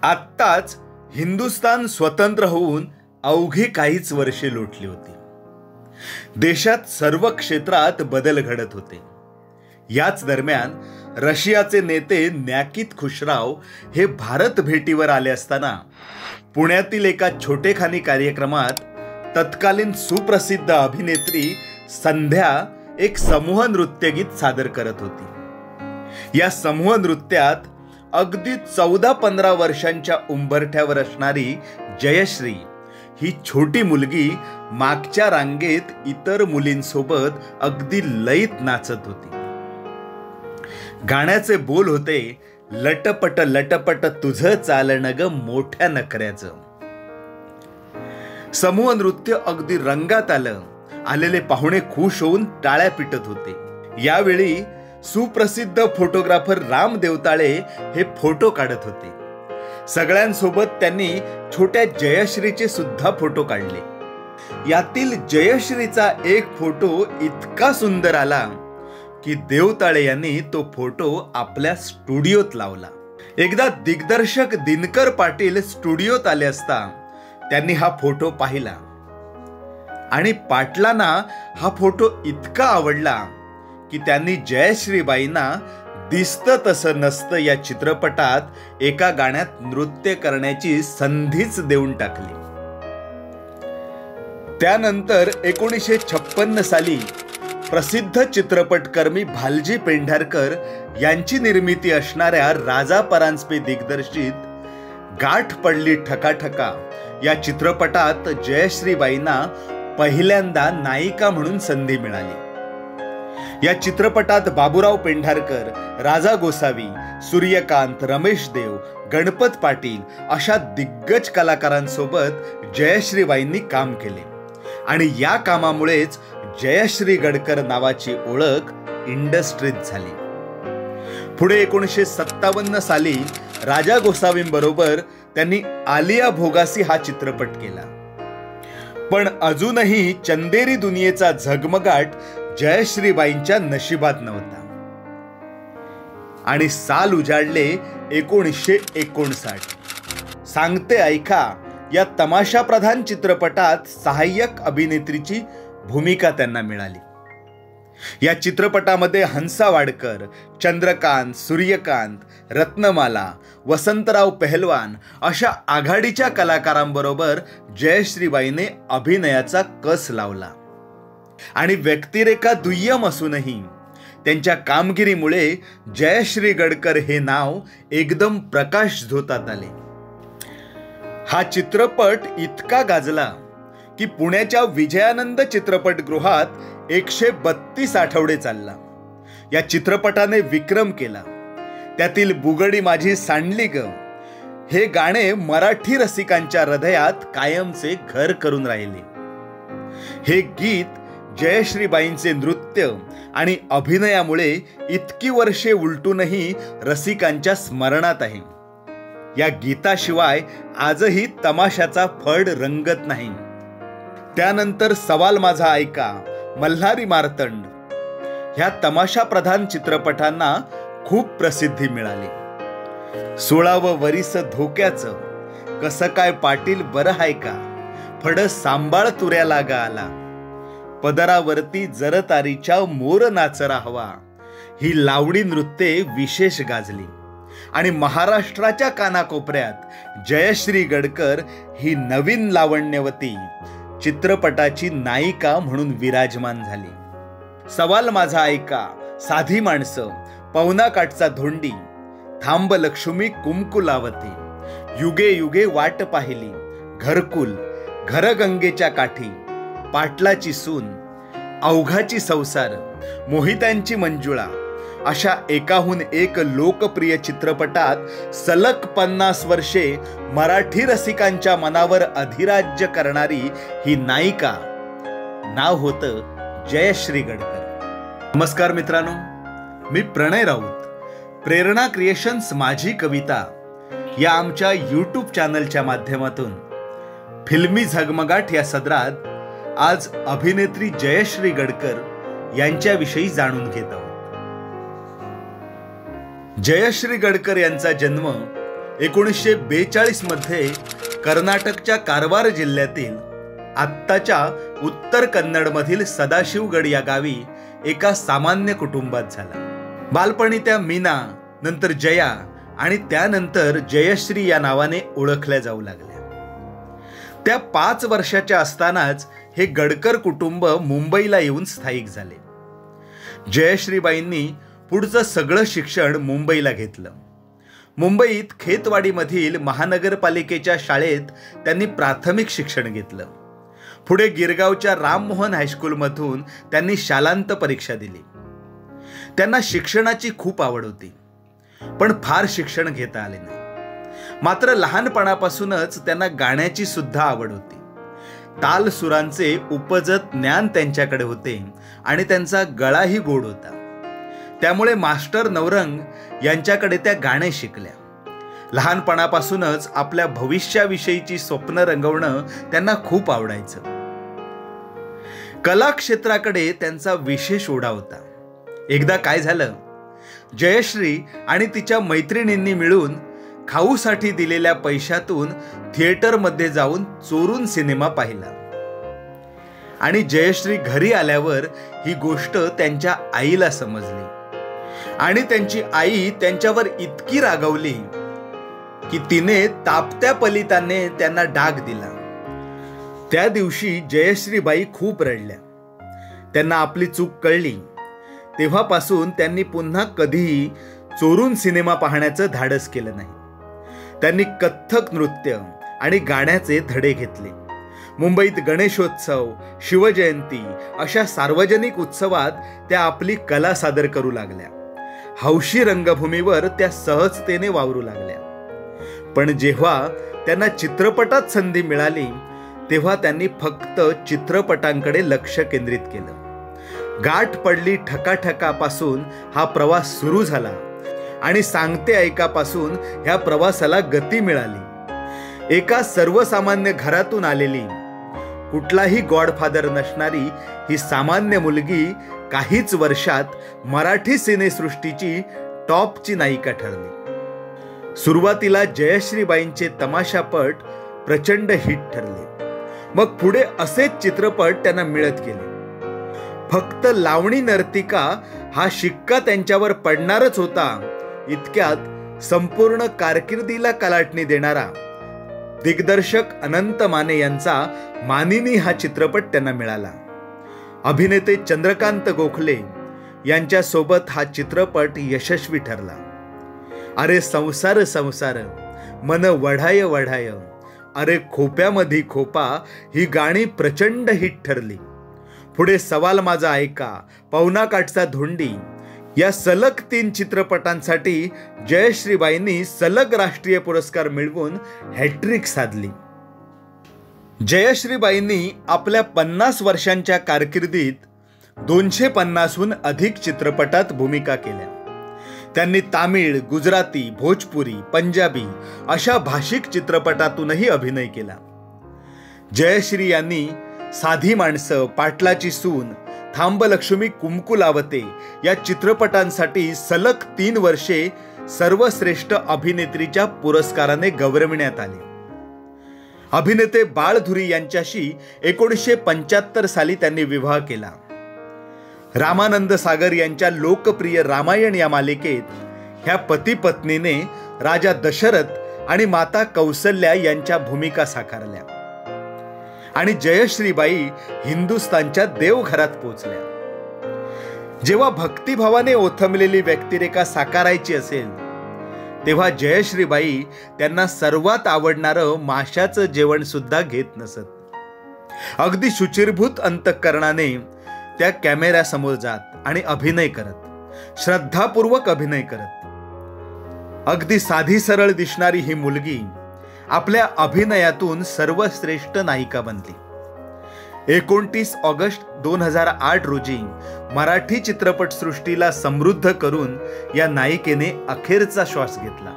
आत्ताच हिंदुस्थान स्वतंत्र होऊन अवघी काहीच वर्षे लोटली होती. देशात सर्व क्षेत्रात बदल घडत होते. याच दरम्यान रशियाचे नेते न्याकित खुशराव हे भारत भेटीवर आले असताना पुण्यातील एका छोटेखानी कार्यक्रमात तत्कालीन सुप्रसिद्ध अभिनेत्री संध्या एक समूह नृत्यगीत सादर करत होती. या समूह नृत्यात अगदी 14-15 वर्षांच्या उंबरठ्यावर असणारी जयश्री ही छोटी मुलगी मागच्या रांगेत इतर मुलींसोबत अगदी लयीत नाचत होती. गाण्याचे बोल होते, लटपट लटपट तुझं चालणं ग मोठ्या नखऱ्याचं. समूह नृत्य अगदी रंगात आलं. आलेले पाहुणे खुश होऊन टाळ्या पिटत होते. यावेळी सुप्रसिद्ध फोटोग्राफर राम देवताळे हे फोटो काढत होते. सगळ्यांसोबत त्यांनी छोट्या जयश्रीचे सुद्धा फोटो काढले. यातील जयश्रीचा एक फोटो इतका सुंदर आला की देवताळे यांनी तो फोटो आपल्या स्टुडिओत लावला. एकदा दिग्दर्शक दिनकर पाटील स्टुडिओत आले असता त्यांनी हा फोटो पाहिला आणि पाटलांना हा फोटो इतका आवडला की त्यांनी जयश्रीबाईंना दिसतं तसं नसतं या चित्रपटात एका गाण्यात नृत्य करण्याची संधीच देऊन टाकली. त्यानंतर 1956 साली प्रसिद्ध चित्रपटकर्मी भालजी पेंढारकर यांची निर्मिती असणाऱ्या राजा परांजपे दिग्दर्शित गाठ पडली ठकाठका या चित्रपटात जयश्रीबाईंना पहिल्यांदा नायिका म्हणून संधी मिळाली. या चित्रपटात बाबूराव पेंढारकर, राजा गोसावी, सूर्यकांत, रमेश देव, गणपत पाटील अशा दिग्गज कलाकारांसोबत जयश्रीबाईंनी काम केले आणि या कामामुळेच जयश्री गडकर नावाची ओळख इंडस्ट्रीत झाली. पुढे 1957 साली राजा गोसावींबरोबर त्यांनी आलिया भोगासी हा चित्रपट केला. पण अजूनही चंदेरी दुनियेचा झगमगाट जयश्रीबाईंच्या नशिबात नव्हता आणि साल उजाडले 1959. सांगते ऐका या तमाशा प्रधान चित्रपटात सहाय्यक अभिनेत्रीची भूमिका त्यांना मिळाली. या चित्रपटामध्ये हंसा वाडकर, चंद्रकांत, सूर्यकांत, रत्नमाला, वसंतराव पहलवान अशा आघाडीच्या कलाकारांबरोबर जयश्रीबाईंने अभिनयाचा कस लावला आणि व्यक्तिरेखा दुय्यम असूनही त्यांच्या कामगिरीमुळे जयश्री गडकर हे नाव एकदम प्रकाशझोतात आले. हा चित्रपट इतका गाजला की पुण्याच्या विजयानंद चित्रपटगृहात 132 आठवडे चालला. या चित्रपटाने विक्रम केला. त्यातील बुगडी माझी सांडली ग हे गाणे मराठी रसिकांच्या हृदयात कायमचे घर करून राहिले. हे गीत जयश्रीबाईंचे नृत्य आणि अभिनयामुळे इतकी वर्षे उलटूनही रसिकांच्या स्मरणात आहे. या गीताशिवाय आजही तमाशाचा फड रंगत नाही. त्यानंतर सवाल माझा ऐका, मल्हारी मार्तंड ह्या तमाशा प्रधान चित्रपटांना खूप प्रसिद्धी मिळाली. 16वं वरीस धोक्याचं, कसं काय पाटील बरं हाय का, फड सांभाळ तुऱ्या लागा आला, पदरावरती जरतारीच्या मोर नाचरा हवा ही लावणी नृत्ये विशेष गाजली आणि महाराष्ट्राच्या कानाकोपऱ्यात जयश्री गडकर ही नवीन लावण्यवती चित्रपटाची नायिका म्हणून विराजमान झाली. सवाल माझा ऐका, साधी माणसं, पवना काठचा धोंडी, थांब लक्ष्मी कुंकू लावते, युगे युगे वाट पाहिली, घरकुल, घरगंगेच्या काठी, पाटलाची सून, अवघाची संसार, मोहित्यांची मंजुळा अशा एकाहून एक लोकप्रिय चित्रपटात सलग 50 वर्षे मराठी रसिकांच्या मनावर अधिराज्य करणारी ही नायिका नाव होतं जयश्री गडकर. नमस्कार मित्रांनो, मी प्रणय राऊत. प्रेरणा क्रिएशन्स माझी कविता या आमच्या यूट्यूब चॅनलच्या माध्यमातून फिल्मी झगमगाट या सदरात आज अभिनेत्री जयश्री गडकर यांच्याविषयी जाणून घेत आहोत. जयश्री गडकर यांचा जन्म 1942 मध्ये कर्नाटकच्या कारवार जिल्ह्यातील आत्ताच्या उत्तर कन्नडमधील सदाशिवगड या गावी एका सामान्य कुटुंबात झाला. बालपणी त्या मीना, नंतर जया आणि त्यानंतर जयश्री या नावाने ओळखल्या जाऊ लागल्या. त्या 5 वर्षाच्या असतानाच हे गडकर कुटुंब मुंबईला येऊन स्थायिक झाले. जयश्रीबाईंनी पुढचं सगळं शिक्षण मुंबईला घेतलं. मुंबईत खेतवाडीमधील महानगरपालिकेच्या शाळेत त्यांनी प्राथमिक शिक्षण घेतलं. पुढे गिरगावच्या राममोहन हायस्कूलमधून त्यांनी शालांत परीक्षा दिली. त्यांना शिक्षणाची खूप आवड होती, पण फार शिक्षण घेता आले नाही. मात्र लहानपणापासूनच त्यांना गाण्याची सुद्धा आवड होती. ताल सुरांचे उपजत ज्ञान त्यांच्याकडे होते आणि त्यांचा गळाही गोड होता. त्यामुळे मास्टर नवरंग यांच्याकडे त्या गाणे शिकल्या. लहानपणापासूनच आपल्या भविष्याविषयीची स्वप्न रंगवणं त्यांना खूप आवडायचं. कला क्षेत्राकडे त्यांचा विशेष ओढा होता. एकदा काय झालं, जयश्री आणि तिच्या मैत्रिणींनी मिळून खाऊसाठी दिलेल्या पैशातून थिएटरमध्ये जाऊन चोरून सिनेमा पाहिला. आणि जयश्री घरी आल्यावर ही गोष्ट त्यांच्या आईला समजली आणि त्यांची आई त्यांच्यावर इतकी रागावली की तिने तापत्या पलिताने त्यांना डाग दिला. त्या दिवशी जयश्रीबाई खूप रडल्या. त्यांना आपली चूक कळली. तेव्हापासून त्यांनी पुन्हा कधीही चोरून सिनेमा पाहण्याचं धाडस केलं नाही. त्यांनी कथ्थक नृत्य आणि गाण्याचे धडे घेतले. मुंबईत गणेशोत्सव, शिवजयंती अशा सार्वजनिक उत्सवात त्या आपली कला सादर करू लागल्या. हौशी रंगभूमीवर त्या सहजतेने वावरू लागल्या. पण जेव्हा त्यांना चित्रपटात संधी मिळाली तेव्हा त्यांनी फक्त चित्रपटांकडे लक्ष केंद्रित केलं. गाठ पडली ठकाठकापासून हा प्रवास सुरू झाला आणि सांगते ऐकापासून ह्या प्रवासाला गती मिळाली. एका सर्वसामान्य घरातून आलेली, कुठलाही गॉडफादर नसणारी ही सामान्य मुलगी काहीच वर्षात मराठी सिनेसृष्टीची टॉपची नायिका ठरली. सुरुवातीला जयश्रीबाईंचे तमाशापट प्रचंड हिट ठरले. मग पुढे असेच चित्रपट त्यांना मिळत गेले. फक्त लावणी नर्तिका हा शिक्का त्यांच्यावर पडणारच होता इतक्यात संपूर्ण कारकिर्दीला कलाटणी देणारा दिग्दर्शक अनंत माने यांचा मानिनी हा चित्रपट त्यांना मिळाला. अभिनेते चंद्रकांत गोखले यांच्यासोबत हा चित्रपट यशस्वी ठरला. अरे संसार संसार, मन वढाय वढाय, अरे खोप्यामधी खोपा ही गाणी प्रचंड हिट ठरली. पुढे सवाल माझा ऐका, पवना काठचा धोंडी या सलग 3 चित्रपटांसाठी जयश्रीबाईंनी सलग राष्ट्रीय पुरस्कार मिळवून हॅट्रिक साधली. जयश्रीबाईंनी आपल्या 50 वर्षांच्या कारकिर्दीत 250हून अधिक चित्रपटात भूमिका केल्या. त्यांनी तामिळ, गुजराती, भोजपुरी, पंजाबी अशा भाषिक चित्रपटातूनही अभिनय केला. जयश्री यांनी साधी माणसं, पाटलाची सून, थांब लक्ष्मी कुमकू लावते या चित्रपटांसाठी सलग 3 वर्षे सर्वश्रेष्ठ अभिनेत्रीच्या पुरस्काराने गौरविण्यात आले. अभिनेते बाळधुरी यांच्याशी 1975 साली त्यांनी विवाह केला. रामानंद सागर यांच्या लोकप्रिय रामायण या मालिकेत ह्या पती पत्नीने राजा दशरथ आणि माता कौसल्या यांच्या भूमिका साकारल्या. आणि जयश्रीबाई हिंदुस्थानच्या देवघरात पोहोचल्या. जेव्हा भक्तिभावाने ओथंबलेली व्यक्तिरेखा साकारायची असेल तेव्हा जयश्रीबाई त्यांना सर्वात आवडणारं माशाचं जेवण सुद्धा घेत नसत. अगदी शुचिरभूत अंतःकरणाने त्या कॅमेऱ्यासमोर जात आणि अभिनय करत, श्रद्धापूर्वक अभिनय करत. अगदी साधी सरळ दिसणारी ही मुलगी आपल्या अभिनयातून सर्वश्रेष्ठ नायिका बनली. 29 ऑगस्ट 2008 रोजी मराठी चित्रपटसृष्टीला समृद्ध करून या नायिकेने अखेरचा श्वास घेतला.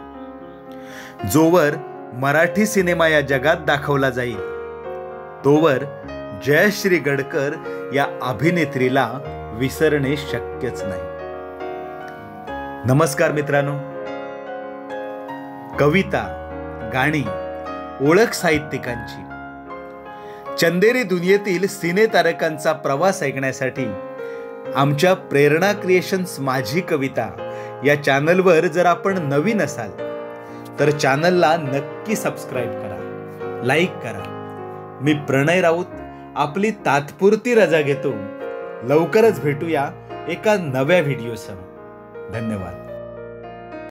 जोवर मराठी सिनेमा या जगात दाखवला जाईल तोवर जयश्री गडकर या अभिनेत्रीला विसरणे शक्यच नाही. नमस्कार मित्रांनो, कविता गाणी, ओळख साहित्यिकांची. चंदेरी दुनियेतील सिनेतारकांचा प्रवास ऐकण्यासाठी आमच्या प्रेरणा क्रिएशन्स माझी कविता या चॅनलवर जर आपण नवीन असाल तर चॅनलला नक्की सबस्क्राईब करा, लाईक करा. मी प्रणय राऊत आपली तात्पुरती रजा घेतो. लवकरच भेटूया एका नव्या व्हिडिओसह. धन्यवाद.